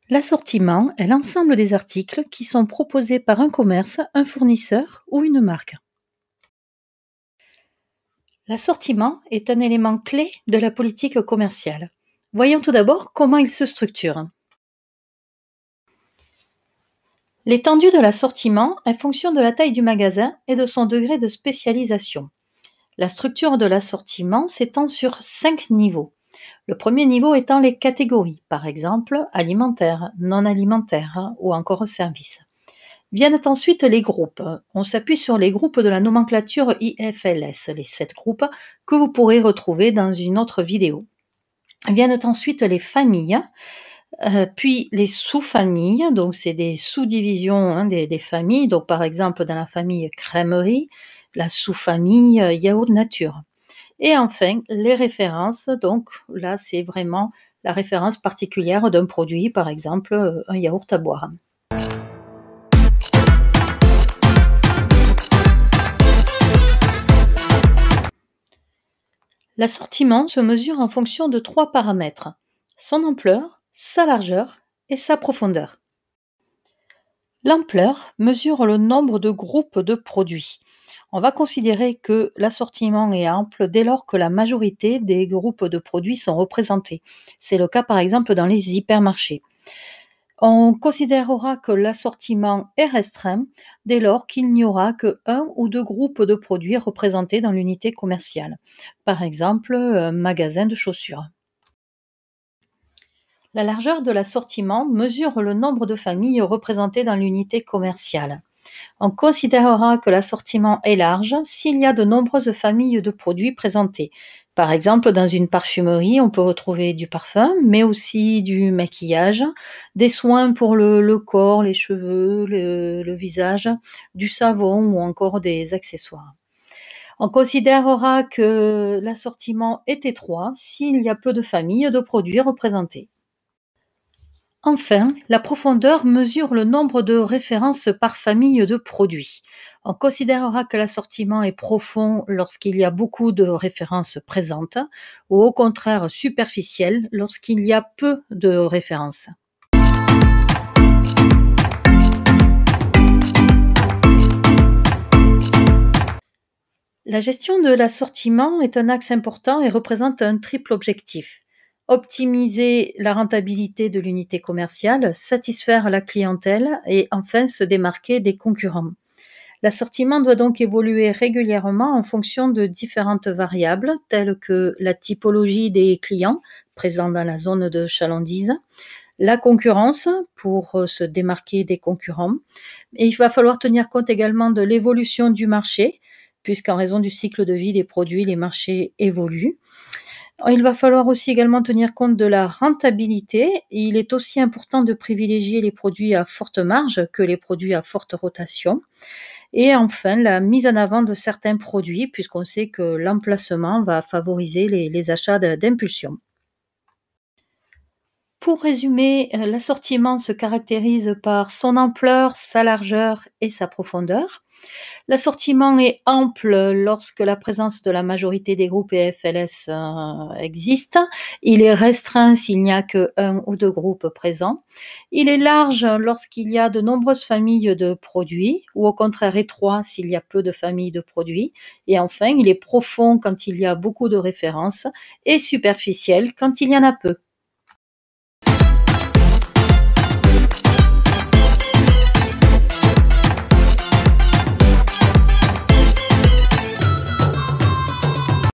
L'assortiment est l'ensemble des articles qui sont proposés par un commerce, un fournisseur ou une marque. L'assortiment est un élément clé de la politique commerciale. Voyons tout d'abord comment il se structure. L'étendue de l'assortiment est fonction de la taille du magasin et de son degré de spécialisation. La structure de l'assortiment s'étend sur 5 niveaux. Le premier niveau étant les catégories, par exemple alimentaire, non alimentaire ou encore services. Viennent ensuite les groupes. On s'appuie sur les groupes de la nomenclature IFLS, les 7 groupes que vous pourrez retrouver dans une autre vidéo. Viennent ensuite les familles, puis les sous-familles, donc c'est des sous-divisions des familles. Donc par exemple dans la famille crèmerie, la sous-famille yaourt nature. Et enfin les références, donc là c'est vraiment la référence particulière d'un produit, par exemple un yaourt à boire. L'assortiment se mesure en fonction de 3 paramètres: son ampleur, sa largeur et sa profondeur. L'ampleur mesure le nombre de groupes de produits. On va considérer que l'assortiment est ample dès lors que la majorité des groupes de produits sont représentés. C'est le cas par exemple dans les hypermarchés. On considérera que l'assortiment est restreint dès lors qu'il n'y aura que 1 ou 2 groupes de produits représentés dans l'unité commerciale. Par exemple, un magasin de chaussures. La largeur de l'assortiment mesure le nombre de familles représentées dans l'unité commerciale. On considérera que l'assortiment est large s'il y a de nombreuses familles de produits présentées. Par exemple, dans une parfumerie, on peut retrouver du parfum, mais aussi du maquillage, des soins pour le corps, les cheveux, le visage, du savon ou encore des accessoires. On considérera que l'assortiment est étroit s'il y a peu de familles de produits représentées. Enfin, la profondeur mesure le nombre de références par famille de produits. On considérera que l'assortiment est profond lorsqu'il y a beaucoup de références présentes, ou au contraire superficiel lorsqu'il y a peu de références. La gestion de l'assortiment est un axe important et représente un triple objectif: optimiser la rentabilité de l'unité commerciale, satisfaire la clientèle et enfin se démarquer des concurrents. L'assortiment doit donc évoluer régulièrement en fonction de différentes variables telles que la typologie des clients présents dans la zone de chalandise, la concurrence pour se démarquer des concurrents, et il va falloir tenir compte également de l'évolution du marché, puisqu'en raison du cycle de vie des produits, les marchés évoluent. Il va falloir aussi également tenir compte de la rentabilité. Il est aussi important de privilégier les produits à forte marge que les produits à forte rotation. Et enfin, la mise en avant de certains produits, puisqu'on sait que l'emplacement va favoriser les achats d'impulsion. Pour résumer, l'assortiment se caractérise par son ampleur, sa largeur et sa profondeur. L'assortiment est ample lorsque la présence de la majorité des groupes EFLS existe. Il est restreint s'il n'y a que 1 ou 2 groupes présents. Il est large lorsqu'il y a de nombreuses familles de produits, ou au contraire étroit s'il y a peu de familles de produits. Et enfin, il est profond quand il y a beaucoup de références et superficiel quand il y en a peu.